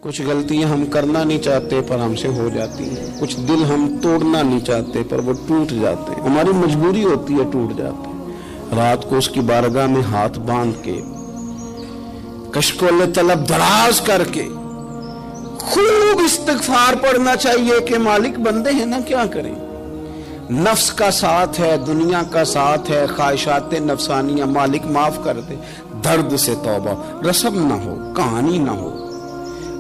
کچھ غلطیاں ہم کرنا نہیں چاہتے پر ہم سے ہو جاتی ہیں، کچھ دل ہم توڑنا نہیں چاہتے پر وہ ٹوٹ جاتے ہیں، ہماری مجبوری ہوتی ہے ٹوٹ جاتے ہیں۔ رات کو اس کی بارگاہ میں ہاتھ باندھ کے کشف طلب دراز کر کے خوب استغفار پڑھنا چاہیے کہ مالک بندے ہیں نا، کیا کریں، نفس کا ساتھ ہے، دنیا کا ساتھ ہے، خواہشات نفسانیہ، مالک معاف کر دے۔ درد سے توبہ، رسم نہ ہو، کہانی نہ ہو،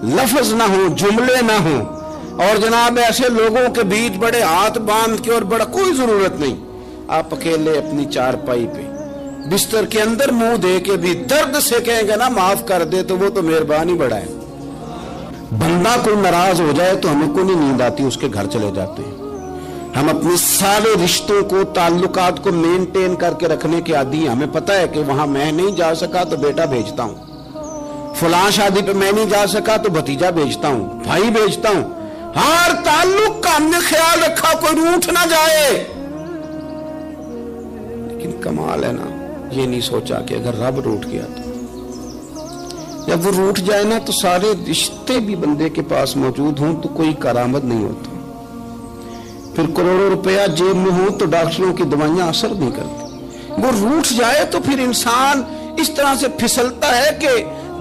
لفظ نہ ہو، جملے نہ ہو، اور جناب ایسے لوگوں کے بیچ بڑے ہاتھ باندھ کے اور بڑا کوئی ضرورت نہیں، آپ اکیلے اپنی چارپائی پہ بستر کے اندر منہ دے کے بھی درد سے کہیں گے نا معاف کر دے تو وہ تو مہربانی بڑا ہے۔ بندہ کوئی ناراض ہو جائے تو ہمیں کو نہیں نیند آتی، اس کے گھر چلے جاتے ہیں۔ ہم اپنے سارے رشتوں کو، تعلقات کو مینٹین کر کے رکھنے کے عادی ہیں، ہمیں پتہ ہے کہ وہاں میں نہیں جا سکا تو بیٹا بھیجتا ہوں، فلاں شادی پہ میں نہیں جا سکا تو بھتیجا بھیجتا ہوں، بھائی بھیجتا ہوں، ہر تعلق کا ہم نے خیال رکھا کوئی روٹھ نہ جائے۔ لیکن کمال ہے نا، یہ نہیں سوچا کہ اگر رب روٹھ گیا تو جب وہ روٹھ جائے نا تو سارے رشتے بھی بندے کے پاس موجود ہوں تو کوئی کارآمد نہیں ہوتا، پھر کروڑوں روپیہ جیب میں ہوں تو ڈاکٹروں کی دوائیاں اثر نہیں کرتی۔ وہ روٹھ جائے تو پھر انسان اس طرح سے پھسلتا ہے کہ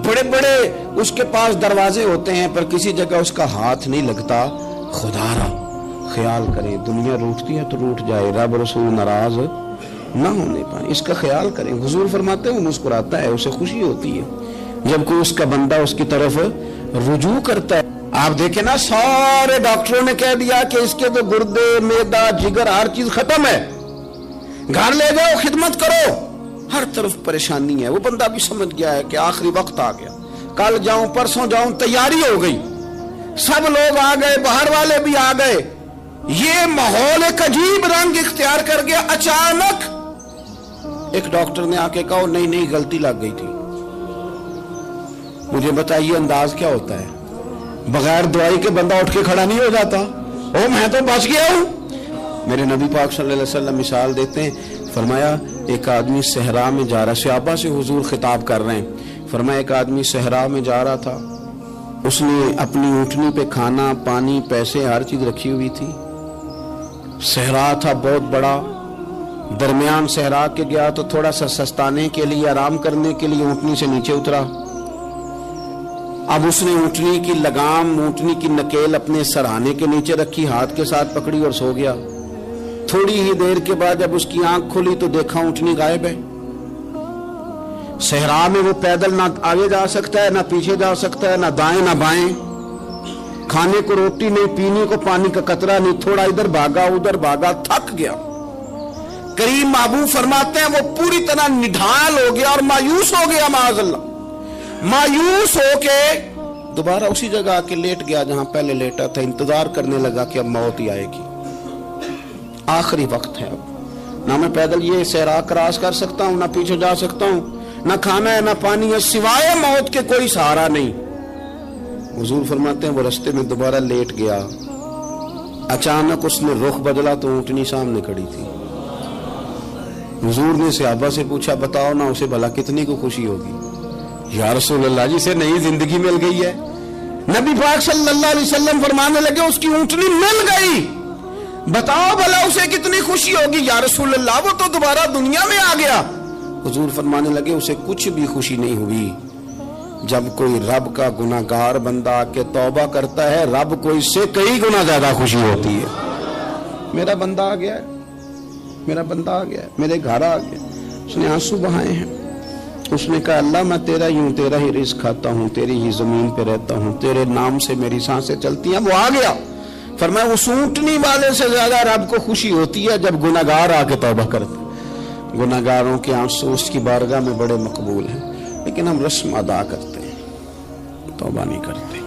بڑے بڑے اس کے پاس دروازے ہوتے ہیں پر کسی جگہ اس کا ہاتھ نہیں لگتا۔ خدا را خیال کریں، دنیا روٹتی ہے تو روٹ جائے، رب رسول ناراض نہ ہونے پائیں، اس کا خیال کریں۔ حضور فرماتے ہیں وہ مسکراتا ہے، اسے خوشی ہوتی ہے جب کوئی اس کا بندہ اس کی طرف رجوع کرتا ہے۔ آپ دیکھیں نا، سارے ڈاکٹروں نے کہہ دیا کہ اس کے تو گردے، معدہ، جگر، ہر چیز ختم ہے، گھر لے جاؤ، خدمت کرو، ہر طرف پریشانی ہے۔ وہ بندہ بھی سمجھ گیا ہے کہ آخری وقت آ گیا، کل جاؤں پرسوں جاؤں، تیاری ہو گئی، سب لوگ آ گئے، باہر والے بھی آ گئے، یہ ماحول ایک عجیب رنگ اختیار کر گیا۔ اچانک ایک ڈاکٹر نے آ کے کہا نہیں نہیں غلطی لگ گئی تھی۔ مجھے بتائیے انداز کیا ہوتا ہے؟ بغیر دوائی کے بندہ اٹھ کے کھڑا نہیں ہو جاتا، او میں تو بچ گیا ہوں۔ میرے نبی پاک صلی اللہ علیہ وسلم مثال دیتے ہیں، فرمایا ایک آدمی صحرا میں جا رہا، صحابہ سے حضور خطاب کر رہے ہیں، فرمایا ایک آدمی صحرا میں جا رہا تھا، اس نے اپنی اونٹنی پہ کھانا، پانی، پیسے، ہر چیز رکھی ہوئی تھی، صحرا تھا بہت بڑا، درمیان صحرا کے گیا تو تھوڑا سا سستانے کے لیے، آرام کرنے کے لیے اونٹنی سے نیچے اترا۔ اب اس نے اونٹنی کی لگام، اونٹنی کی نکیل اپنے سرہانے کے نیچے رکھی، ہاتھ کے ساتھ پکڑی اور سو گیا۔ تھوڑی ہی دیر کے بعد جب اس کی آنکھ کھلی تو دیکھا اونٹنی غائب ہے۔ صحرا میں وہ پیدل نہ آگے جا سکتا ہے، نہ پیچھے جا سکتا ہے، نہ دائیں نہ بائیں، کھانے کو روٹی نہیں، پینے کو پانی کا قطرہ نہیں، تھوڑا ادھر بھاگا ادھر بھاگا، تھک گیا۔ کریم محبوب فرماتے ہیں وہ پوری طرح نڈھال ہو گیا اور مایوس ہو گیا، معاذ اللہ، مایوس ہو کے دوبارہ اسی جگہ آ کے لیٹ گیا جہاں پہلے لیٹا تھا، انتظار کرنے لگا کہ اب موت ہی آئے گی، آخری وقت ہے، اب نہ میں پیدل یہ صحرا کراس کر سکتا ہوں، نہ پیچھے جا سکتا ہوں، نہ کھانا ہے نہ پانی ہے، سوائے موت کے کوئی سہارا نہیں۔ حضور فرماتے ہیں وہ رستے میں دوبارہ لیٹ گیا، اچانک اس نے رخ بدلا تو اونٹنی سامنے کھڑی تھی۔ حضور نے صحابہ سے پوچھا بتاؤ نا اسے بھلا کتنی کو خوشی ہوگی؟ یا رسول اللہ جسے نئی زندگی مل گئی ہے۔ نبی پاک صلی اللہ علیہ وسلم فرمانے لگے اس کی اونٹنی مل گئی، بتاؤ بھلا اسے کتنی خوشی ہوگی؟ یا رسول اللہ وہ تو دوبارہ دنیا میں آ گیا۔ حضور فرمانے لگے اسے کچھ بھی خوشی نہیں ہوئی۔ جب کوئی رب کا گناہگار بندہ آ کے توبہ کرتا ہے، رب کو اس سے کئی گنا زیادہ خوشی ہوتی ہے۔ میرا بندہ آ گیا ہے، میرا بندہ آ گیا ہے، میرے گھر آ گیا، اس نے آنسو بہائے ہیں، اس نے کہا اللہ میں تیرا ہی ہوں، تیرا ہی رزق کھاتا ہوں، تیری ہی زمین پہ رہتا ہوں، تیرے نام سے میری سانسیں چلتی ہیں۔ وہ آ گیا۔ فرمایا اس اونٹنی والے سے زیادہ رب کو خوشی ہوتی ہے جب گناہگار آ کے توبہ کرتے۔ گناہگاروں کے آنسو اس کی بارگاہ میں بڑے مقبول ہیں، لیکن ہم رسم ادا کرتے ہیں، توبہ نہیں کرتے۔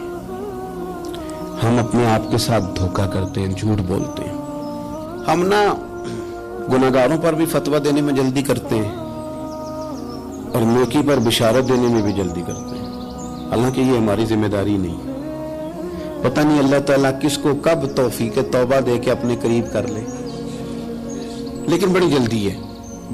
ہم اپنے آپ کے ساتھ دھوکہ کرتے ہیں، جھوٹ بولتے ہیں۔ ہم نہ گناہگاروں پر بھی فتویٰ دینے میں جلدی کرتے ہیں اور نیکی پر بشارت دینے میں بھی جلدی کرتے ہیں، حالانکہ یہ ہماری ذمہ داری نہیں۔ پتہ نہیں اللہ تعالیٰ کس کو کب توفیق توبہ دے کے اپنے قریب کر لے، لیکن بڑی جلدی ہے۔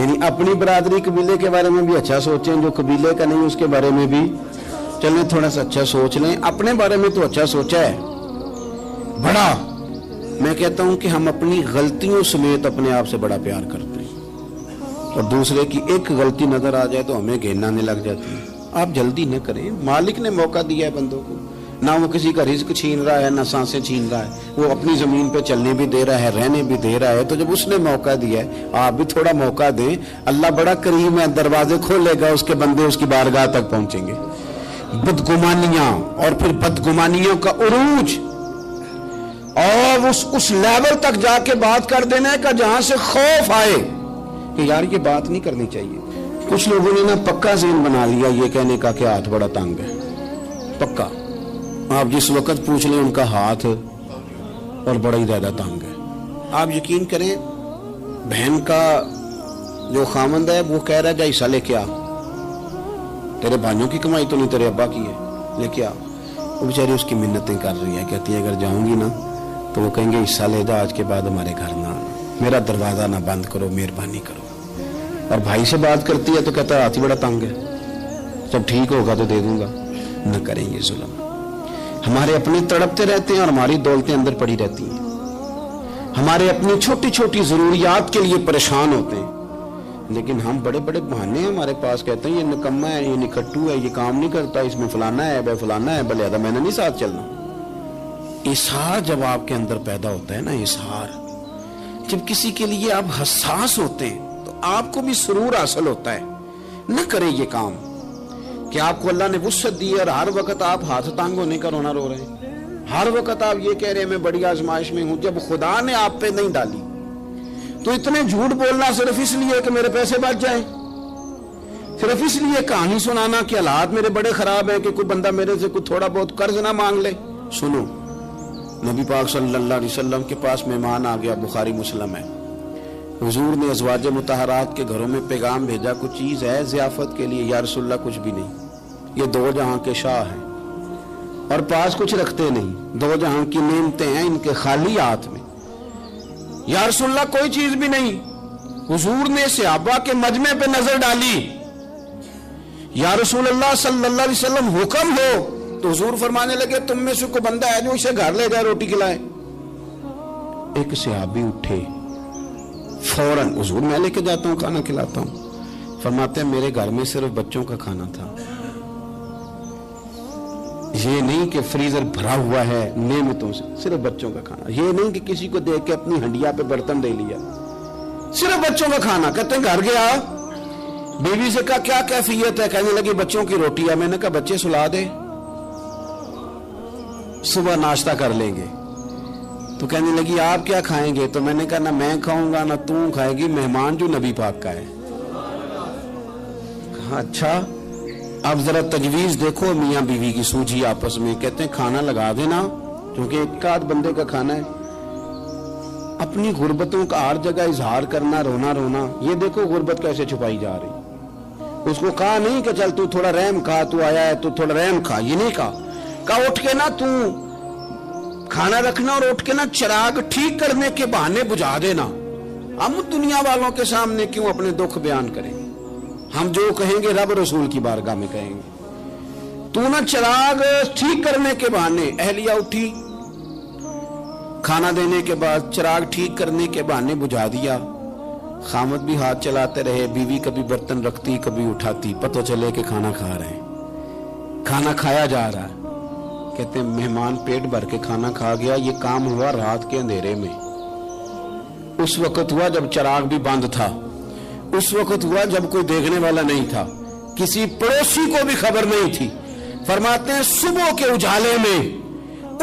یعنی اپنی برادری قبیلے کے بارے میں بھی اچھا سوچیں, جو قبیلے کا نہیں اس کے بارے میں بھی چلیں تھوڑا سا اچھا سوچ لیں. اپنے بارے میں تو اچھا سوچا ہے بڑا. میں کہتا ہوں کہ ہم اپنی غلطیوں سمیت اپنے آپ سے بڑا پیار کرتے ہیں, اور دوسرے کی ایک غلطی نظر آ جائے تو ہمیں گھن آنے لگ جاتی ہے. آپ جلدی نہ کریں, مالک نے موقع دیا ہے بندوں کو, نہ وہ کسی کا رزق چھین رہا ہے نہ سانسیں چھین رہا ہے, وہ اپنی زمین پہ چلنے بھی دے رہا ہے رہنے بھی دے رہا ہے. تو جب اس نے موقع دیا ہے آپ بھی تھوڑا موقع دیں. اللہ بڑا کریم ہے, دروازے کھولے گا, اس کے بندے اس کی بارگاہ تک پہنچیں گے. بدگمانیاں اور پھر بدگمانیوں کا عروج اور اس لیول تک جا کے بات کر دینا کا جہاں سے خوف آئے کہ یار یہ بات نہیں کرنی چاہیے. کچھ لوگوں نے نا پکا ذہن بنا لیا یہ کہنے کا کہ ہاتھ بڑا تنگ ہے. پکا آپ جس وقت پوچھ لیں ان کا ہاتھ اور بڑا ہی زیادہ تنگ ہے. آپ یقین کریں بہن کا جو خامند ہے وہ کہہ رہا ہے جا حصہ لے کے آ, تیرے بھائیوں کی کمائی تو نہیں تیرے ابا کی ہے, لے کے آ. وہ بیچاری اس کی منتیں کر رہی ہے, کہتی ہے اگر جاؤں گی نا تو وہ کہیں گے حصہ لے جا, آج کے بعد ہمارے گھر نہ آنا, میرا دروازہ نہ بند کرو, مہربانی کرو. اور بھائی سے بات کرتی ہے تو کہتا ہے ہاتھ ہی بڑا تنگ ہے, جب ٹھیک ہوگا تو دے دوں گا. نہ کریں یہ ظلم. ہمارے اپنے تڑپتے رہتے ہیں اور ہماری دولتیں اندر پڑی رہتی ہیں. ہمارے اپنی چھوٹی چھوٹی ضروریات کے لیے پریشان ہوتے ہیں, لیکن ہم بڑے بڑے بہانے ہیں ہمارے پاس. کہتے ہیں یہ نکما ہے, یہ نکھٹو ہے, یہ کام نہیں کرتا, اس میں فلانا ہے, بے فلانا ہے, بلے میں نے نہیں ساتھ چلنا. اظہار جب آپ کے اندر پیدا ہوتا ہے نا, اظہار جب کسی کے لیے آپ حساس ہوتے ہیں تو آپ کو بھی سرور حاصل ہوتا ہے. نہ کریں یہ کام کہ آپ کو اللہ نے وسعت دی اور ہر وقت آپ ہاتھ تانگ ہونے کا رونا رو رہے ہیں, ہر وقت آپ یہ کہہ رہے ہیں میں بڑی آزمائش میں ہوں, جب خدا نے آپ پہ نہیں ڈالی. تو اتنے جھوٹ بولنا صرف اس لیے کہ میرے پیسے بچ جائیں, صرف اس لیے کہانی سنانا کہ حالات میرے بڑے خراب ہیں کہ کوئی بندہ میرے سے کوئی تھوڑا بہت قرض نہ مانگ لے. سنو, نبی پاک صلی اللہ علیہ وسلم کے پاس مہمان آ گیا, بخاری مسلم ہے. حضور نے ازواج مطہرات کے گھروں میں پیغام بھیجا, کچھ چیز ہے ضیافت کے لیے. یا رسول اللہ کچھ بھی نہیں, یہ دو جہاں کے شاہ ہیں اور پاس کچھ رکھتے نہیں, دو جہاں کی نعمتیں ہیں ان کے خالی ہاتھ میں. یا رسول اللہ کوئی چیز بھی نہیں. حضور نے صحابہ کے مجمع پہ نظر ڈالی, یا رسول اللہ صلی اللہ علیہ وسلم حکم ہو. تو حضور فرمانے لگے تم میں سے کوئی بندہ ہے جو اسے گھر لے جائے روٹی کھلائے. ایک صحابی اٹھے فوراً, حضور میں لے کے جاتا ہوں کھانا کھلاتا ہوں. فرماتے ہیں میرے گھر میں صرف بچوں کا کھانا تھا, یہ نہیں کہ فریزر بھرا ہوا ہے نعمتوں سے, صرف بچوں کا کھانا. یہ نہیں کہ کسی کو دیکھ کے اپنی ہنڈیا پہ برتن دے لیا, صرف بچوں کا کھانا. کہتے ہیں گھر گیا, بیوی سے کہا کیا کیفیت ہے, کہنے لگی بچوں کی روٹی ہے. میں نے کہا بچے سلا دے, صبح ناشتہ کر لیں گے. تو کہنے لگی آپ کیا کھائیں گے؟ تو میں نے کہا نہ میں کھاؤں گا نہ تم کھائے گی, مہمان جو نبی پاک کا ہے. کہا اچھا, اب ذرا تجویز دیکھو میاں بیوی کی سوجھی آپس میں. کہتے ہیں کھانا لگا دینا کیونکہ ایک آدھ بندے کا کھانا ہے. اپنی غربتوں کا ہر جگہ اظہار کرنا, رونا رونا. یہ دیکھو غربت کیسے چھپائی جا رہی. اس کو کہا نہیں کہ چل تو تھوڑا رحم کھا, تو آیا ہے تو تھوڑا رحم کھا, یہ نہیں کہا. کہا اٹھ کے نا تو کھانا رکھنا اور اٹھ کے نا چراغ ٹھیک کرنے کے بہانے بجھا دینا. ہم دنیا والوں کے سامنے کیوں اپنے دکھ بیان کریں؟ ہم جو کہیں گے رب رسول کی بارگاہ میں کہیں گے. تو نا چراغ ٹھیک کرنے کے بہانے. اہلیہ اٹھی, کھانا دینے کے بعد چراغ ٹھیک کرنے کے بہانے بجھا دیا. خامد بھی ہاتھ چلاتے رہے, بیوی کبھی برتن رکھتی کبھی اٹھاتی, پتہ چلے کہ کھانا کھا رہے ہیں, کھانا کھایا جا رہا ہے. کہتے ہیں مہمان پیٹ بھر کے کھانا کھا گیا. یہ کام ہوا رات کے اندھیرے میں, اس وقت ہوا جب چراغ بھی بند تھا, اس وقت ہوا جب کوئی دیکھنے والا نہیں تھا, کسی پڑوسی کو بھی خبر نہیں تھی. فرماتے ہیں صبح کے اجالے میں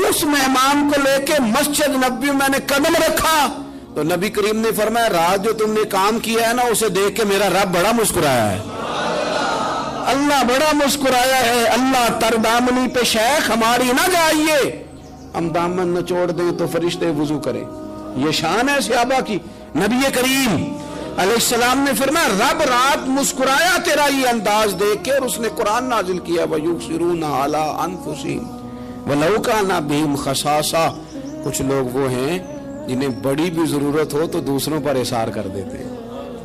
اس مہمان کو لے کے مسجد نبوی میں نے قدم رکھا تو نبی کریم نے فرمایا رات جو تم نے کام کیا ہے نا اسے دیکھ کے میرا رب بڑا مسکرایا ہے, اللہ بڑا مسکرایا ہے. اللہ تردامنی پہ شیخ ہماری نہ جائیے, ہم دامن نہ چھوڑ دیں تو فرشتے وضو کریں. یہ شان ہے صحابہ کی. نبی کریم علیہ السلام نے فرمایا رب رات مسکرایا تیرا یہ انداز دیکھ کے, اور اس نے قرآن نازل کیا وَيُبْصِرُونَ عَلَىٰ أَنفُسِهِمْ وَلَوْ كَانَ بِهِمْ خَصَاصَةٌ. کچھ لوگ وہ ہیں جنہیں بڑی بھی ضرورت ہو تو دوسروں پر اثار کر دیتے ہیں.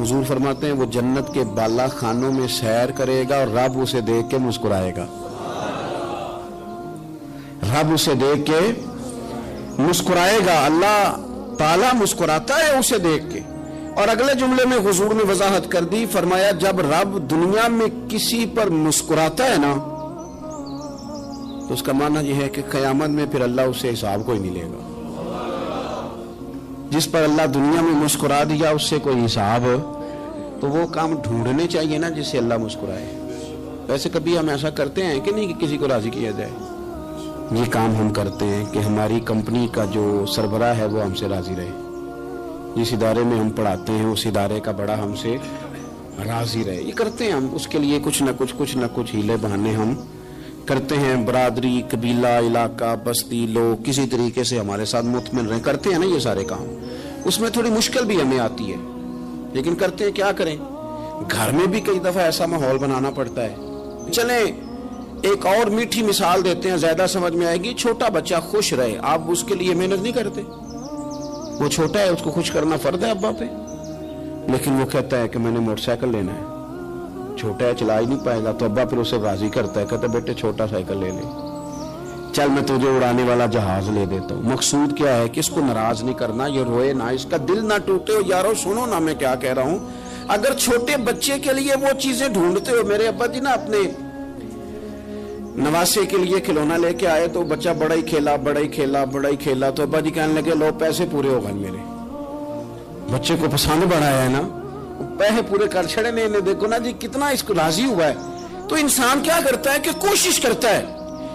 حضور فرماتے ہیں وہ جنت کے بالا خانوں میں سیر کرے گا اور رب اسے دیکھ کے مسکرائے گا، رب اسے دیکھ کے مسکرائے گا، اللہ تعالیٰ مسکراتا ہے اسے دیکھ کے۔ اور اگلے جملے میں حضور نے وضاحت کر دی، فرمایا جب رب دنیا میں کسی پر مسکراتا ہے نا تو اس کا معنی یہ ہے کہ قیامت میں پھر اللہ اسے حساب کوئی نہیں لے گا۔ جس پر اللہ دنیا میں مسکرا دیا اس سے کوئی حساب، تو وہ کام ڈھونڈنے چاہیے نا جس سے اللہ مسکرائے۔ ویسے کبھی ہم ایسا کرتے ہیں کہ نہیں کہ کسی کو راضی کیا جائے؟ یہ کام ہم کرتے ہیں کہ ہماری کمپنی کا جو سربراہ ہے وہ ہم سے راضی رہے، جس ادارے میں ہم پڑھاتے ہیں اس ادارے کا بڑا ہم سے راضی رہے، یہ کرتے ہیں ہم۔ اس کے لیے کچھ نہ کچھ ہیلے بہانے ہم کرتے ہیں، برادری، قبیلہ، علاقہ، بستی، لوگ کسی طریقے سے ہمارے ساتھ مطمئن رہیں، کرتے ہیں نا یہ سارے کام۔ اس میں تھوڑی مشکل بھی ہمیں آتی ہے لیکن کرتے ہیں، کیا کریں۔ گھر میں بھی کئی دفعہ ایسا ماحول بنانا پڑتا ہے۔ چلیں ایک اور میٹھی مثال دیتے ہیں، زیادہ سمجھ میں آئے گی۔ چھوٹا بچہ خوش رہے، آپ اس کے لیے محنت نہیں کرتے؟ وہ چھوٹا ہے، اس کو خوش کرنا فرض ہے ابا پہ، لیکن وہ کہتا ہے کہ میں نے موٹر سائیکل لینا ہے۔ چھوٹا ہے، چلا ہی نہیں پائے گا، تو ابا پھر اسے راضی کرتا ہے، کہتا ہے بیٹے چھوٹا سائیکل لے لے، چل میں تجھے اڑانے والا جہاز لے دیتا ہوں۔ مقصود کیا ہے کہ اس کو ناراض نہیں کرنا، یہ روئے نہ، اس کا دل نہ ٹوٹے۔ یارو سنو نا میں کیا کہہ رہا ہوں، اگر چھوٹے بچے کے لیے وہ چیزیں ڈھونڈتے ہو، میرے ابا جی نا اپنے نواسے کے لیے کھلونا لے کے آئے تو بچہ بڑا ہی کھیلا، تو ابا جی کہنے لگے لو پیسے پورے ہو گئے میرے۔ بچے کو پسند بڑا ہے نا، پیسے پورے کر چھڑے نے، انہیں دیکھو نا جی کتنا اس کو راضی ہوا ہے۔ تو انسان کیا کرتا ہے کہ کوشش کرتا ہے،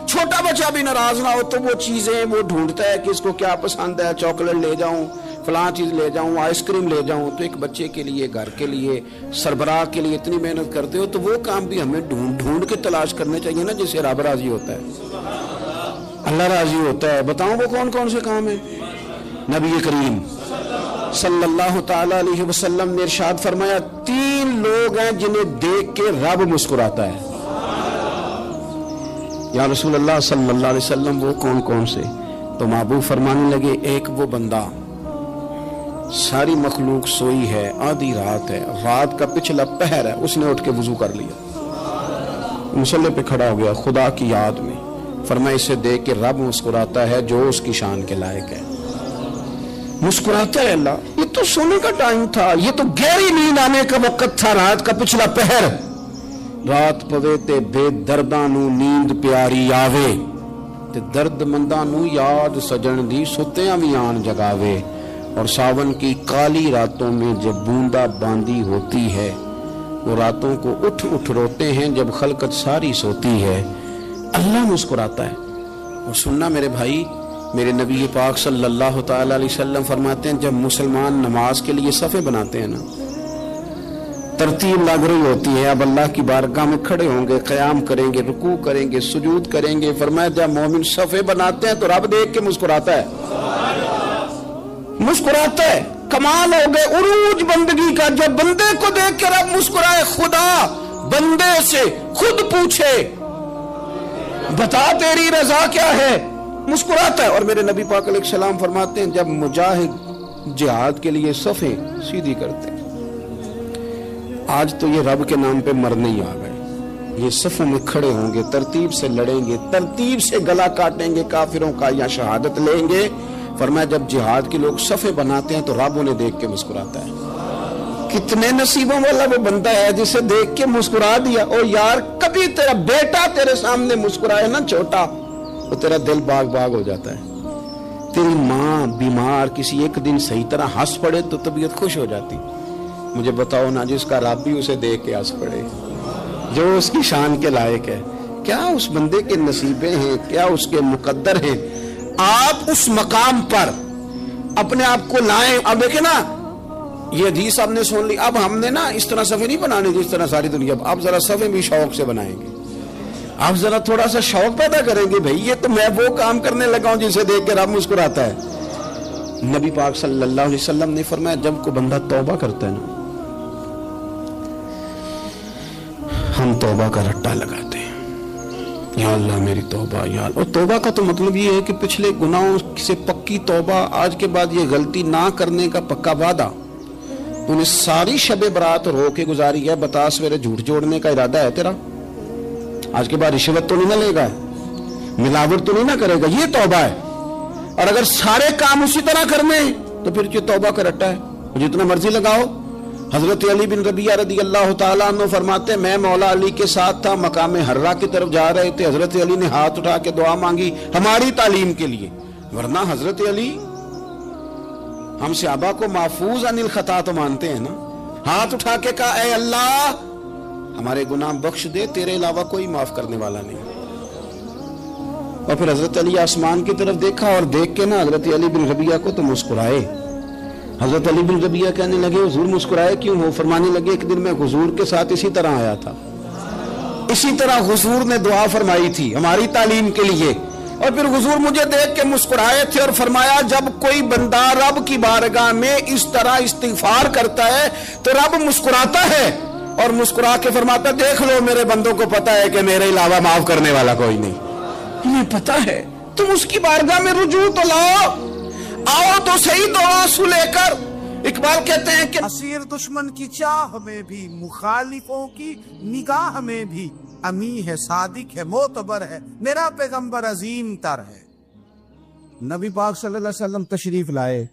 چھوٹا بچہ بھی ناراض نہ ہو تو وہ چیزیں وہ ڈھونڈتا ہے کہ اس کو کیا پسند ہے، چاکلیٹ لے جاؤں، فلاں چیز لے جاؤں، آئس کریم لے جاؤں۔ تو ایک بچے کے لیے، گھر کے لیے، سربراہ کے لیے اتنی محنت کرتے ہو تو وہ کام بھی ہمیں ڈھونڈ کے تلاش کرنے چاہیے نا جس سے رب راضی ہوتا ہے، اللہ راضی ہوتا ہے۔ بتاؤں وہ کون کون سے کام ہیں؟ نبی کریم صلی اللہ تعالی علیہ وسلم نے ارشاد فرمایا 3 لوگ ہیں جنہیں دیکھ کے رب مسکراتا ہے۔ یا رسول اللہ صلی اللہ علیہ وسلم وہ کون کون سے؟ تو محبوب فرمانے لگے ایک وہ بندہ ساری مخلوق سوئی ہے، آدھی رات ہے، رات کا پچھلا پہر ہے، اس نے اٹھ کے وضو کر لیا، مصلی پہ کھڑا ہو گیا خدا کی یاد میں، فرمایا اسے دیکھ کے رب مسکراتا ہے جو اس کی شان کے لائق ہے۔ مسکراتا ہے اللہ۔ یہ تو سونے کا ٹائم تھا، یہ تو گہری نیند آنے کا وقت تھا، رات کا پچھلا پہر۔ رات پوے تے بے درداں نو نیند پیاری آوے، تے درد منداں نو یاد سجن دی ستیاں وی آن جگاوے۔ اور ساون کی کالی راتوں میں جب بوندا باندی ہوتی ہے، وہ راتوں کو اٹھ اٹھ روتے ہیں جب خلقت ساری سوتی ہے۔ اللہ مسکراتا ہے۔ اور سننا میرے بھائی، میرے نبی پاک صلی اللہ تعالی علیہ وسلم فرماتے ہیں جب مسلمان نماز کے لیے صفیں بناتے ہیں نا، ترتیب لگ رہی ہوتی ہے، اب اللہ کی بارگاہ میں کھڑے ہوں گے، قیام کریں گے، رکوع کریں گے، سجود کریں گے، فرمایا جب مومن صفیں بناتے ہیں تو رب دیکھ کے مسکراتا ہے، مسکراتا ہے۔ کمال ہو گئے عروج بندگی کا، جب بندے کو دیکھ کے رب مسکرائے۔ خدا بندے سے خود پوچھے بتا تیری رضا کیا ہے، مسکراتا ہے۔ اور میرے نبی پاک علیہ السلام فرماتے ہیں جب مجاہد جہاد کے لیے صفیں سیدھی کرتے ہیں، آج تو یہ رب کے نام پہ مرنے ہی آ گئے، یہ صفوں میں کھڑے ہوں گے، ترتیب سے لڑیں گے، ترتیب سے گلا کاٹیں گے کافروں کا یا شہادت لیں گے۔ فرمایا جب جہاد کے لوگ صفیں بناتے ہیں تو رب انہیں دیکھ کے مسکراتا ہے۔ کتنے نصیبوں والا وہ بندہ ہے جسے دیکھ کے مسکرا دیا۔ اور یار کبھی تیرا بیٹا تیرے سامنے مسکرائے نا چھوٹا، تو تیرا دل باغ باغ ہو جاتا ہے۔ تیری ماں بیمار کسی ایک دن صحیح طرح ہنس پڑے تو طبیعت خوش ہو جاتی۔ مجھے بتاؤ نا جس کا رب بھی اسے دیکھ کے ہنس پڑے، جو اس کی شان کے لائق ہے، کیا اس بندے کے نصیبیں ہیں، کیا اس کے مقدر ہیں۔ آپ اس مقام پر اپنے آپ کو لائیں۔ اب دیکھیں نا یہ حدیث آپ نے سن لی، اب ہم نے نا اس طرح صفیں نہیں بنانے جس طرح ساری دنیا، اب ذرا صفیں بھی شوق سے بنائیں گے، آپ ذرا تھوڑا سا شوق پیدا کریں گے، بھئی یہ تو میں وہ کام کرنے لگا ہوں جسے دیکھ کے رب مسکراتا ہے۔ نبی پاک صلی اللہ علیہ وسلم نے فرمایا جب کوئی بندہ توبہ کرتا ہے نا، ہم توبہ کا رٹا لگاتے ہیں، یا اللہ میری توبہ یا اللہ۔ اور توبہ کا تو مطلب یہ ہے کہ پچھلے گناہوں سے پکی توبہ، آج کے بعد یہ غلطی نہ کرنے کا پکا وعدہ۔ تو نے ساری شب برات رو کے گزاری ہے، بتا سویرے جھوٹ جوڑنے کا ارادہ ہے تیرا؟ آج کے بعد رشوت تو نہیں نہ لے گا، ملاوٹ تو نہیں نہ کرے گا، یہ توبہ ہے۔ اور اگر سارے کام اسی طرح کرنے تو پھر یہ توبہ کا رٹا ہے، جتنا مرضی لگاؤ۔ حضرت علی بن ربیعہ رضی اللہ تعالیٰ عنہ فرماتے ہیں میں مولا علی کے ساتھ تھا، مقام حرہ کی طرف جا رہے تھے، حضرت علی نے ہاتھ اٹھا کے دعا مانگی ہماری تعلیم کے لیے، ورنہ حضرت علی ہم صحابہ کو محفوظ عن الخطا تو مانتے ہیں نا۔ ہاتھ اٹھا کے کہا اے اللہ ہمارے گناہ بخش دے، تیرے علاوہ کوئی معاف کرنے والا نہیں۔ اور پھر حضرت علی آسمان کی طرف دیکھا اور دیکھ کے نا حضرت علی بن ربیعہ کو تو مسکرائے۔ حضرت علی بن ربیعہ کہنے لگے حضور مسکرائے کیوں؟ وہ فرمانے لگے ایک دن میں حضور کے ساتھ اسی طرح آیا تھا، اسی طرح حضور نے دعا فرمائی تھی ہماری تعلیم کے لیے، اور پھر حضور مجھے دیکھ کے مسکرائے تھے اور فرمایا جب کوئی بندہ رب کی بارگاہ میں اس طرح استغفار کرتا ہے تو رب مسکراتا ہے، اور مسکرا کے فرماتا دیکھ لو میرے بندوں کو پتا ہے کہ میرے علاوہ معاف کرنے والا کوئی نہیں، انہیں پتا ہے، تم اس کی بارگاہ میں رجوع تو لاؤ، آؤ تو صحیح دعا سو لے کر۔ اقبال کہتے ہیں کہ اسیر دشمن کی چاہ میں بھی، مخالفوں کی نگاہ میں بھی، امی ہے صادق ہے معتبر ہے، میرا پیغمبر عظیم تر ہے۔ نبی پاک صلی اللہ علیہ وسلم تشریف لائے،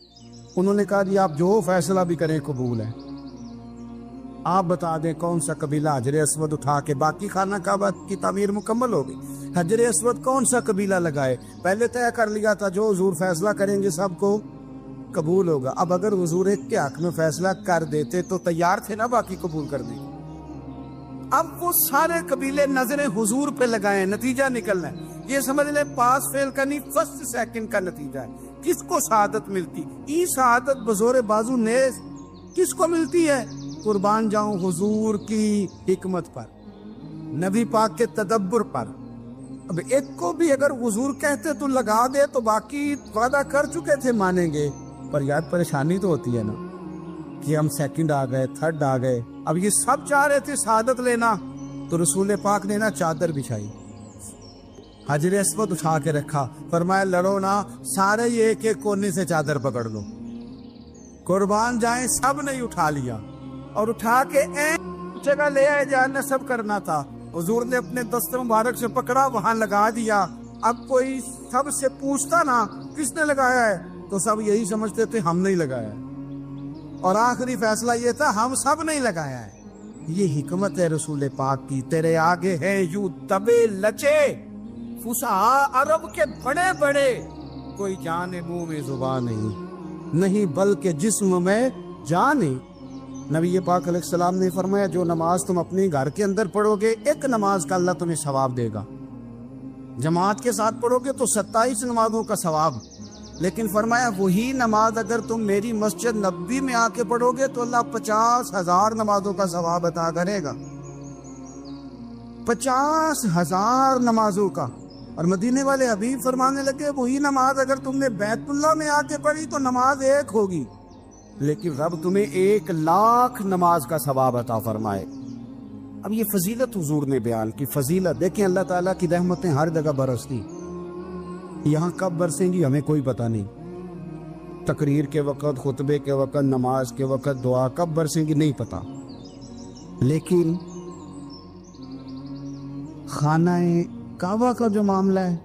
انہوں نے کہا جی آپ جو فیصلہ بھی کریں قبول ہے، آپ بتا دیں کون سا قبیلہ حجر اسود اٹھا کے باقی خانہ کعبہ کی تعمیر مکمل ہوگی، حجر اسود کون سا قبیلہ لگائے، پہلے طے کر لیا تھا جو حضور فیصلہ کریں گے سب کو قبول ہوگا۔ اب اگر حضور ایک کے حق میں فیصلہ کر دیتے تو تیار تھے نا باقی قبول کر دیں۔ اب وہ سارے قبیلے نظریں حضور پہ لگائیں، نتیجہ نکلنا ہے، یہ سمجھ لیں پاس فیل کا نہیں، فرسٹ سیکنڈ کا نتیجہ ہے۔ کس کو شہادت ملتی؟ ای شہادت بزور بازو نیز کس کو ملتی ہے؟ قربان جاؤں حضور کی حکمت پر، نبی پاک کے تدبر پر۔ اب ایک کو بھی اگر حضور کہتے تو لگا دے تو باقی وعدہ کر چکے تھے مانیں گے، پر یاد پریشانی تو ہوتی ہے نا کہ ہم سیکنڈ آ گئے، تھرڈ آ گئے۔ اب یہ سب چاہ رہے تھے شہادت لینا، تو رسول پاک نے نا چادر بچھائی، حجر اسود اٹھا کے رکھا، فرمایا لڑو نا، سارے یہ ایک ایک کونے سے چادر پکڑ لو، قربان جائیں۔ سب نے اٹھا لیا اور اٹھا کے جگہ لے آئے جہاں نصب کرنا تھا، حضور نے اپنے دست مبارک سے پکڑا، وہاں لگا دیا۔ اب کوئی سب سے پوچھتا نا کس نے لگایا ہے تو سب یہی سمجھتے تھے ہم نہیں لگایا ہے، اور آخری فیصلہ یہ تھا ہم سب نہیں لگایا ہے۔ یہ حکمت ہے رسول پاک کی، تیرے آگے ہے یوں دبے لچے فصحا عرب کے بڑے بڑے، کوئی جانے منہ میں زبان نہیں بلکہ جسم میں جان نہیں۔ نبی پاک علیہ السلام نے فرمایا جو نماز تم اپنے گھر کے اندر پڑھو گے ایک نماز کا اللہ تمہیں ثواب دے گا، جماعت کے ساتھ پڑھو گے تو 27 نمازوں کا ثواب، لیکن فرمایا وہی نماز اگر تم میری مسجد نبوی میں آ کے پڑھو گے تو اللہ 50,000 نمازوں کا ثواب عطا کرے گا، 50,000 نمازوں کا۔ اور مدینے والے حبیب فرمانے لگے وہی نماز اگر تم نے بیت اللہ میں آ کے پڑھی تو نماز ایک ہوگی، لیکن رب تمہیں 1,00,000 نماز کا ثواب عطا فرمائے۔ اب یہ فضیلت حضور نے بیان کی، فضیلت دیکھیں، اللہ تعالیٰ کی رحمتیں ہر جگہ برستی، یہاں کب برسیں گی ہمیں کوئی پتہ نہیں، تقریر کے وقت، خطبے کے وقت، نماز کے وقت، دعا کب برسیں گی نہیں پتہ، لیکن خانہ کعبہ کا جو معاملہ ہے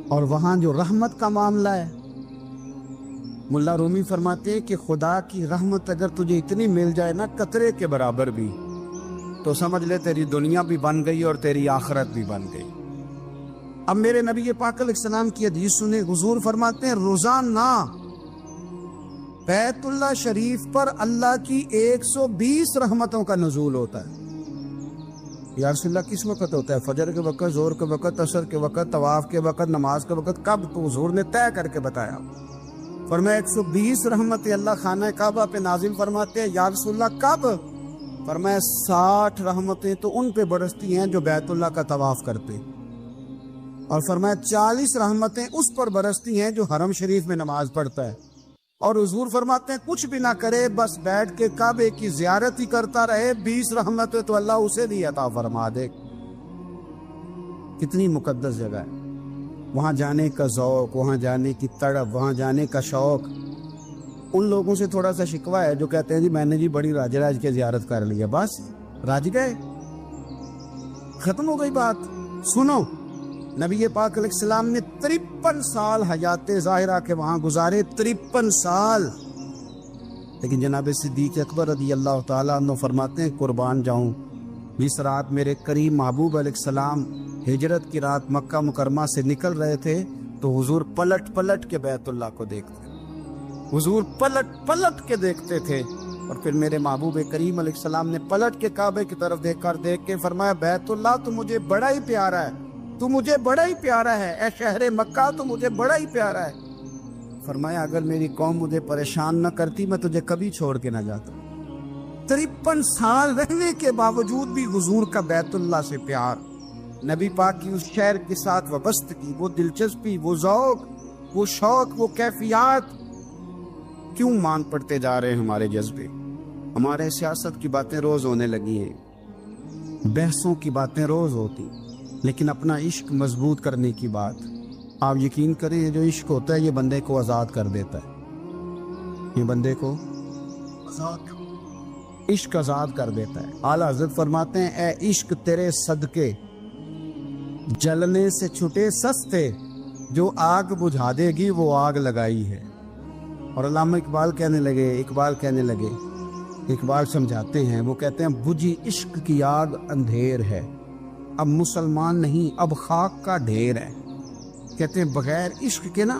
اور وہاں جو رحمت کا معاملہ ہے، ملا رومی فرماتے ہیں کہ خدا کی رحمت اگر تجھے اتنی مل جائے نا قطرے کے برابر بھی، تو سمجھ لے تیری دنیا بھی بن گئی اور تیری آخرت بھی بن گئی۔ اب میرے نبی پاک علیہ السلام کی حدیث سنیں، حضور فرماتے ہیں روزانہ بیت اللہ شریف پر اللہ کی 120 رحمتوں کا نزول ہوتا ہے۔ یا رسول اللہ کس وقت ہوتا ہے؟ فجر کے وقت، ظہر کے وقت، عصر کے وقت، طواف کے وقت، نماز کے وقت، کب؟ تو حضور نے طے کر کے بتایا، فرمایا 120 رحمتیں اللہ خانہ کعبہ پہ نازل فرماتے ہیں۔ یا رسول اللہ کب؟ فرمایا 60 رحمتیں تو ان پہ برستی ہیں جو بیت اللہ کا طواف کرتے، اور فرمایا 40 رحمتیں اس پر برستی ہیں جو حرم شریف میں نماز پڑھتا ہے۔ اور حضور فرماتے ہیں کچھ بھی نہ کرے بس بیٹھ کے کعبے کی زیارت ہی کرتا رہے، 20 رحمتیں تو اللہ اسے بھی عطا فرما دے۔ کتنی مقدس جگہ ہے، وہاں جانے کا ذوق، وہاں جانے کی تڑپ، وہاں جانے کا شوق۔ ان لوگوں سے تھوڑا سا شکوہ ہے جو کہتے ہیں جی میں نے جی بڑی راج راج کے زیارت کر لیا، بس راج گئے، ختم ہو گئی بات۔ سنو، نبی پاک علیہ السلام نے 53 سال حیات ظاہرہ کے وہاں گزارے، 53 سال، لیکن جناب صدیق اکبر رضی اللہ تعالیٰ عنہ فرماتے ہیں قربان جاؤں، جس رات میرے کریم محبوب علیہ السلام ہجرت کی رات مکہ مکرمہ سے نکل رہے تھے تو حضور پلٹ پلٹ کے بیت اللہ کو دیکھتے، حضور پلٹ پلٹ کے دیکھتے تھے، اور پھر میرے محبوب کریم علیہ السلام نے پلٹ کے کعبے کی طرف دیکھ کے فرمایا بیت اللہ تو مجھے بڑا ہی پیارا ہے، تو مجھے بڑا ہی پیارا ہے، اے شہر مکہ تو مجھے بڑا ہی پیارا ہے۔ فرمایا اگر میری قوم مجھے پریشان نہ کرتی میں تجھے کبھی چھوڑ کے نہ جاتا۔ 53 سال رہنے کے باوجود بھی حضور کا بیت اللہ سے پیار، نبی پاک کی اس شہر کے ساتھ وابستگی، وہ دلچسپی، وہ ذوق، وہ شوق، وہ کیفیات کیوں مان پڑتے جا رہے ہیں ہمارے جذبے؟ ہمارے سیاست کی باتیں روز ہونے لگی ہیں، بحثوں کی باتیں روز ہوتی، لیکن اپنا عشق مضبوط کرنے کی بات، آپ یقین کریں یہ جو عشق ہوتا ہے یہ بندے کو آزاد کر دیتا ہے، یہ بندے کو عشق آزاد کر دیتا ہے۔ اعلیٰ حضرت فرماتے ہیں اے عشق تیرے صدقے جلنے سے چھٹے سستے، جو آگ بجھا دے گی وہ آگ لگائی ہے۔ اور علامہ اقبال کہنے لگے اقبال سمجھاتے ہیں، وہ کہتے ہیں بجھی عشق کی آگ اندھیر ہے، اب مسلمان نہیں اب خاک کا ڈھیر ہے۔ کہتے ہیں بغیر عشق کے نا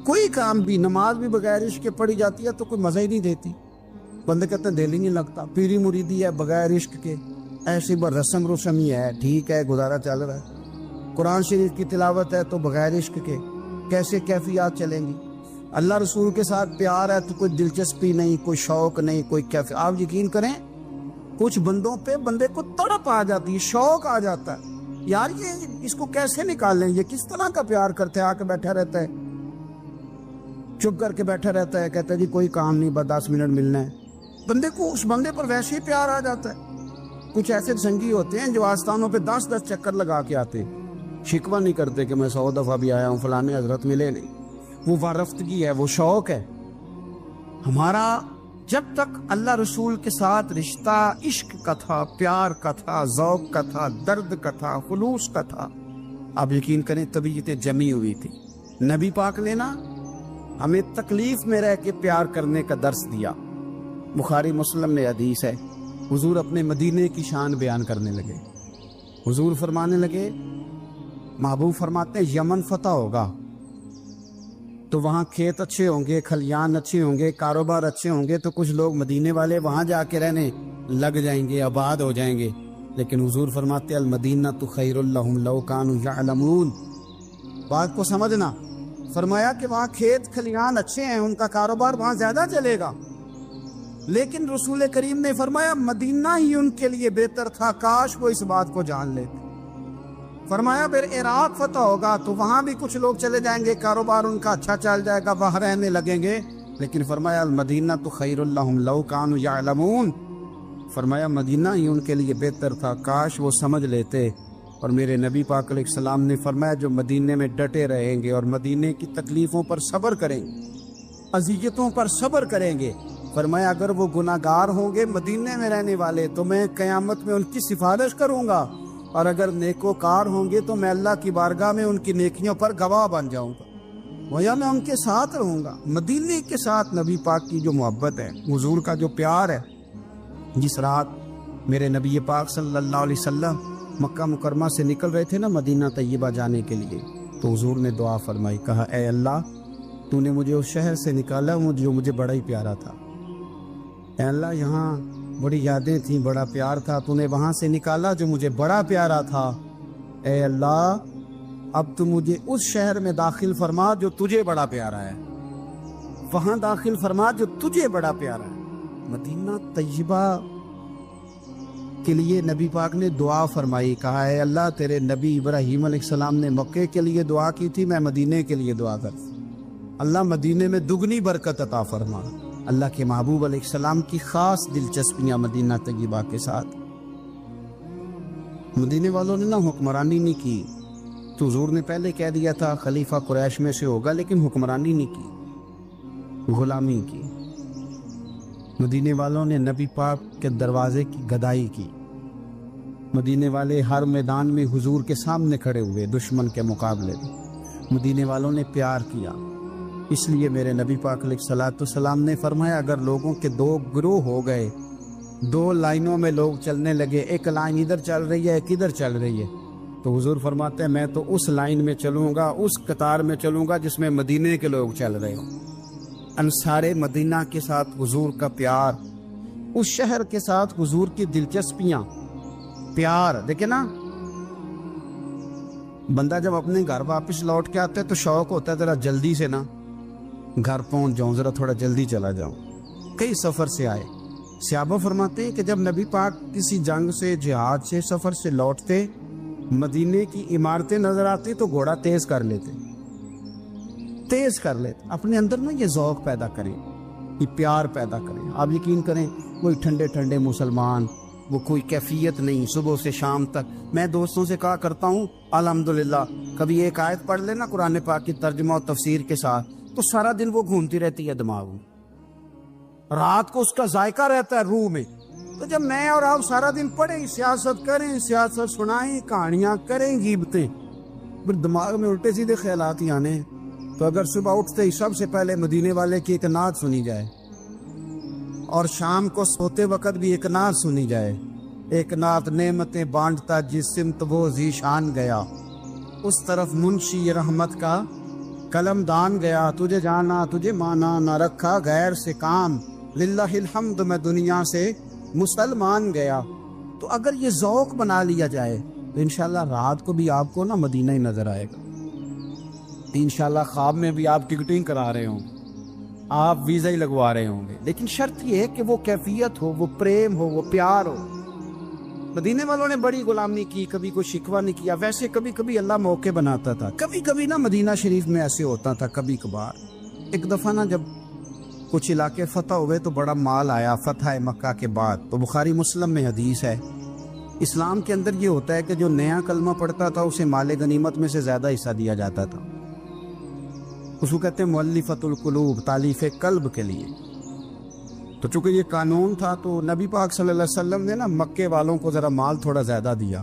کوئی کام بھی، نماز بھی بغیر عشق کے پڑھی جاتی ہے تو کوئی مزہ ہی نہیں دیتی، بندے کہتے ہیں دل ہی نہیں لگتا، پیری مریدی ہے بغیر عشق کے ایسی رسم ہی ہے، ٹھیک ہے گزارا چل رہا ہے، قرآن شریف کی تلاوت ہے تو بغیر عشق کے کیسے کیفیات چلیں گی؟ اللہ رسول کے ساتھ پیار ہے تو کوئی دلچسپی نہیں، کوئی شوق نہیں، کوئی کیفیت۔ آپ یقین کریں کچھ بندوں پہ بندے کو تڑپ آ جاتی ہے، شوق آ جاتا ہے، یار یہ اس کو کیسے نکالیں، یہ کس طرح کا پیار کرتے ہیں، آ کے بیٹھا رہتا ہے، چپ کر کے بیٹھا رہتا ہے، کہتا ہے جی کوئی کام نہیں بس 10 منٹ ملنا ہے، بندے کو اس بندے پر ویسے ہی پیار آ جاتا ہے۔ کچھ ایسے سنگی ہوتے ہیں جو آستانوں پہ 10 چکر لگا کے آتے ہیں، شکوہ نہیں کرتے کہ میں 100 دفعہ بھی آیا ہوں فلانے حضرت ملے نہیں، وہ وارفتگی ہے، وہ شوق ہے ہمارا۔ جب تک اللہ رسول کے ساتھ رشتہ عشق کا تھا، پیار کا تھا، ذوق کا تھا، درد کا تھا، خلوص کا تھا، آپ یقین کریں طبیعتیں جمی ہوئی تھی۔ نبی پاک نے نا ہمیں تکلیف میں رہ کے پیار کرنے کا درس دیا۔ بخاری مسلم میں حدیث ہے، حضور اپنے مدینے کی شان بیان کرنے لگے، حضور فرمانے لگے، محبوب فرماتے ہیں یمن فتح ہوگا تو وہاں کھیت اچھے ہوں گے، کھلیان اچھے ہوں گے، کاروبار اچھے ہوں گے، تو کچھ لوگ مدینے والے وہاں جا کے رہنے لگ جائیں گے، آباد ہو جائیں گے، لیکن حضور فرماتے المدینہ تو خیر لہم لو کانوا یعلمون۔ بات کو سمجھنا، فرمایا کہ وہاں کھیت کھلیان اچھے ہیں، ان کا کاروبار وہاں زیادہ چلے گا، لیکن رسول کریم نے فرمایا مدینہ ہی ان کے لیے بہتر تھا، کاش وہ اس بات کو جان لیتے۔ فرمایا پھر عراق فتح ہوگا تو وہاں بھی کچھ لوگ چلے جائیں گے، کاروبار ان کا اچھا چل جائے گا، وہاں رہنے لگیں گے، لیکن فرمایا المدینہ تو خیر لہم لو کانوا یعلمون، فرمایا مدینہ ہی ان کے لیے بہتر تھا، کاش وہ سمجھ لیتے۔ اور میرے نبی پاک علیہ السلام نے فرمایا جو مدینے میں ڈٹے رہیں گے اور مدینے کی تکلیفوں پر صبر کریں گے، اذیتوں پر صبر کریں گے، فرمایا اگر وہ گناہ گار ہوں گے مدینے میں رہنے والے تو میں قیامت میں ان کی سفارش کروں گا، اور اگر نیکوکار ہوں گے تو میں اللہ کی بارگاہ میں ان کی نیکیوں پر گواہ بن جاؤں گا، گویا میں ان کے ساتھ رہوں گا۔ مدینے کے ساتھ نبی پاک کی جو محبت ہے، حضور کا جو پیار ہے، جس رات میرے نبی پاک صلی اللہ علیہ وسلم مکہ مکرمہ سے نکل رہے تھے نا مدینہ طیبہ جانے کے لیے، تو حضور نے دعا فرمائی، کہا اے اللہ تو نے مجھے اس شہر سے نکالا جو مجھے بڑا ہی پیارا تھا، اے اللہ یہاں بڑی یادیں تھیں، بڑا پیار تھا، تو نے وہاں سے نکالا جو مجھے بڑا پیارا تھا، اے اللہ اب تو مجھے اس شہر میں داخل فرما جو تجھے بڑا پیارا ہے، وہاں داخل فرما جو تجھے بڑا پیارا ہے۔ مدینہ طیبہ کے لیے نبی پاک نے دعا فرمائی، کہا اے اللہ تیرے نبی ابراہیم علیہ السلام نے مکے کے لیے دعا کی تھی، میں مدینے کے لیے دعا کر، اللہ مدینے میں دگنی برکت عطا فرما۔ اللہ کے محبوب علیہ السلام کی خاص دلچسپیاں مدینہ طیبہ کے ساتھ، مدینے والوں نے نہ حکمرانی نہیں کی، تو حضور نے پہلے کہہ دیا تھا خلیفہ قریش میں سے ہوگا، لیکن حکمرانی نہیں کی، غلامی کی، مدینے والوں نے نبی پاک کے دروازے کی گدائی کی، مدینے والے ہر میدان میں حضور کے سامنے کھڑے ہوئے دشمن کے مقابلے میں، مدینے والوں نے پیار کیا۔ اس لیے میرے نبی پاک علیہ الصلوۃ والسلام نے فرمایا اگر لوگوں کے دو گروہ ہو گئے، دو لائنوں میں لوگ چلنے لگے، ایک لائن ادھر چل رہی ہے ایک ادھر چل رہی ہے، تو حضور فرماتے ہیں میں تو اس لائن میں چلوں گا، اس قطار میں چلوں گا جس میں مدینے کے لوگ چل رہے ہوں۔ انصار مدینہ کے ساتھ حضور کا پیار، اس شہر کے ساتھ حضور کی دلچسپیاں، پیار دیکھیں نا، بندہ جب اپنے گھر واپس لوٹ کے آتا ہے تو شوق ہوتا ہے ذرا جلدی سے نا گھر پہنچ جاؤں، ذرا تھوڑا جلدی چلا جاؤں۔ کئی سفر سے آئے، صحابہ فرماتے ہیں کہ جب نبی پاک کسی جنگ سے، جہاد سے، سفر سے لوٹتے، مدینے کی عمارتیں نظر آتی تو گھوڑا تیز کر لیتے، اپنے اندر نا یہ ذوق پیدا کریں، یہ پیار پیدا کریں۔ آپ یقین کریں کوئی ٹھنڈے ٹھنڈے مسلمان، وہ کوئی کیفیت نہیں، صبح سے شام تک میں دوستوں سے کہا کرتا ہوں الحمدللہ کبھی ایک آیت پڑھ لینا قرآن پاک کی ترجمہ اور تفسیر کے ساتھ تو سارا دن وہ گھومتی رہتی ہے دماغ میں، رات کو اس کا ذائقہ رہتا ہے روح میں۔ تو جب میں اور آپ سارا دن پڑھیں، سیاست کریں، سیاست سنائیں، کہانیاں کریں، غیبتیں، پھر دماغ میں الٹے سیدھے خیالات ہی آنے۔ تو اگر صبح اٹھتے ہی سب سے پہلے مدینے والے کی ایک نعت سنی جائے اور شام کو سوتے وقت بھی ایک نعت سنی جائے، ایک نعت نعمتیں بانٹتا جس سمت وہ ذیشان گیا، اس طرف منشی رحمت کا قلم دان گیا، تجھے جانا تجھے مانا نہ رکھا غیر سے کام، للہ الحمد میں دنیا سے مسلمان گیا۔ تو اگر یہ ذوق بنا لیا جائے تو انشاءاللہ رات کو بھی آپ کو نا مدینہ ہی نظر آئے گا، انشاءاللہ خواب میں بھی آپ ٹکٹنگ کرا رہے ہوں، آپ ویزا ہی لگوا رہے ہوں گے، لیکن شرط یہ ہے کہ وہ کیفیت ہو، وہ پریم ہو، وہ پیار ہو۔ مدینے والوں نے بڑی غلامی کی، کبھی کوئی شکوہ نہیں کیا، ویسے کبھی کبھی اللہ موقع بناتا تھا، کبھی کبھی نا مدینہ شریف میں ایسے ہوتا تھا کبھی کبھار۔ ایک دفعہ نا جب کچھ علاقے فتح ہوئے تو بڑا مال آیا فتح مکہ کے بعد، تو بخاری مسلم میں حدیث ہے، اسلام کے اندر یہ ہوتا ہے کہ جو نیا کلمہ پڑھتا تھا اسے مال غنیمت میں سے زیادہ حصہ دیا جاتا تھا، اس کو کہتے ہیں مؤلفۃ القلوب، تالیف قلب کے لیے۔ تو چونکہ یہ قانون تھا تو نبی پاک صلی اللہ علیہ وسلم نے نا مکے والوں کو ذرا مال تھوڑا زیادہ دیا۔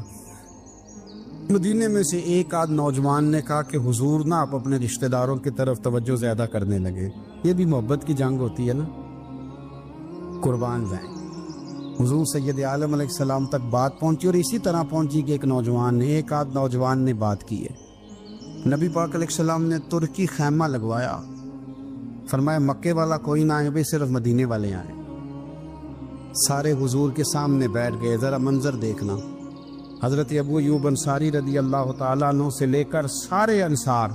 مدینے میں سے ایک آدھ نوجوان نے کہا کہ حضور نا آپ اپنے رشتہ داروں کی طرف توجہ زیادہ کرنے لگے، یہ بھی محبت کی جنگ ہوتی ہے نا، قربان جائیں۔ حضور سید عالم علیہ السلام تک بات پہنچی اور اسی طرح پہنچی کہ ایک آدھ نوجوان نے بات کی ہے۔ نبی پاک علیہ السلام نے ترکی خیمہ لگوایا، فرمایا مکے والا کوئی نہ آئے بھائی، صرف مدینے والے آئیں۔ سارے حضور کے سامنے بیٹھ گئے، ذرا منظر دیکھنا، حضرت ابو ایوب انصاری رضی اللہ تعالیٰ عنہ سے لے کر سارے انصار۔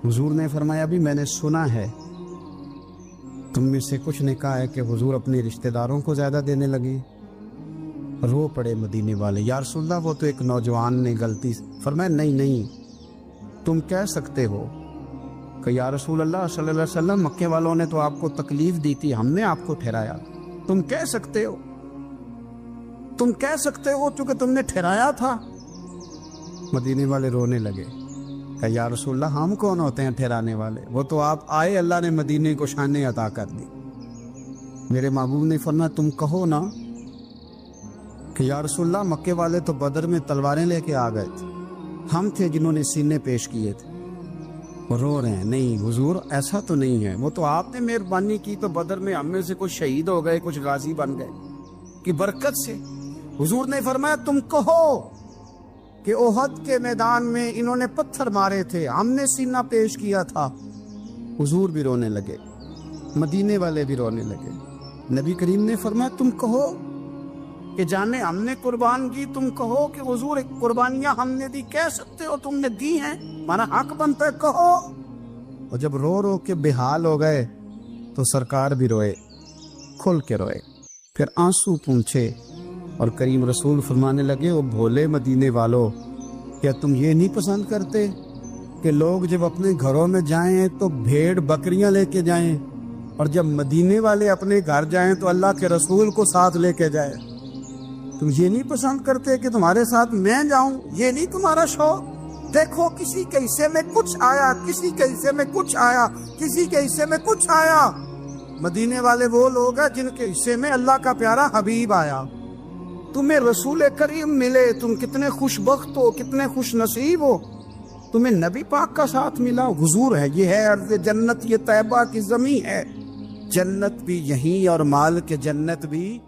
حضور نے فرمایا بھی میں نے سنا ہے تم میں سے کچھ نے کہا ہے کہ حضور اپنے رشتہ داروں کو زیادہ دینے لگے۔ رو پڑے مدینے والے، یا رسول اللہ وہ تو ایک نوجوان نے غلطی۔ فرمایا نہیں تم کہہ سکتے ہو کہ یا رسول اللہ صلی اللہ علیہ وسلم مکے والوں نے تو آپ کو تکلیف دی تھی، ہم نے آپ کو ٹھہرایا، تم کہہ سکتے ہو چونکہ تم نے ٹھہرایا تھا۔ مدینے والے رونے لگے کہ یا رسول اللہ ہم کون ہوتے ہیں ٹھہرانے والے، وہ تو آپ آئے، اللہ نے مدینے کو شان عطا کر دی۔ میرے محبوب نے فرمایا تم کہو نا کہ یا رسول اللہ مکے والے تو بدر میں تلواریں لے کے آ گئے تھے، ہم تھے جنہوں نے سینے پیش کیے تھے۔ وہ رو رہے ہیں، نہیں حضور ایسا تو نہیں ہے، وہ تو آپ نے مہربانی کی تو بدر میں ہم میں سے کچھ شہید ہو گئے، کچھ غازی بن گئے کی برکت سے۔ حضور نے فرمایا تم کہو کہ احد کے میدان میں انہوں نے پتھر مارے تھے، ہم نے سینہ پیش کیا تھا۔ حضور بھی رونے لگے، مدینے والے بھی رونے لگے۔ نبی کریم نے فرمایا تم کہو کہ جانے ہم نے قربان کی، تم کہو کہ حضور ایک قربانیاں ہم نے دی، کہہ سکتے ہو تم نے دی ہیں، ہمارا حق بنتا ہے کہو۔ اور جب رو رو کے بے حال ہو گئے تو سرکار بھی روئے، کھل کے روئے، پھر آنسو پونچھے اور کریم رسول فرمانے لگے او بھولے مدینے والو، کیا تم یہ نہیں پسند کرتے کہ لوگ جب اپنے گھروں میں جائیں تو بھیڑ بکریاں لے کے جائیں، اور جب مدینے والے اپنے گھر جائیں تو اللہ کے رسول کو ساتھ لے کے جائیں؟ تم یہ نہیں پسند کرتے کہ تمہارے ساتھ میں جاؤں؟ یہ نہیں تمہارا شوق؟ دیکھو کسی کے حصے میں کچھ آیا، کسی کے حصے میں کچھ آیا، کسی کے حصے میں کچھ آیا۔ مدینے والے وہ لوگ ہیں جن کے حصے میں اللہ کا پیارا حبیب آیا۔ تمہیں رسول کریم ملے، تم کتنے خوش بخت ہو، کتنے خوش نصیب ہو، تمہیں نبی پاک کا ساتھ ملا۔ حضور ہے، یہ ہے ارض جنت، یہ طیبہ کی زمین ہے، جنت بھی یہیں اور مال کے جنت بھی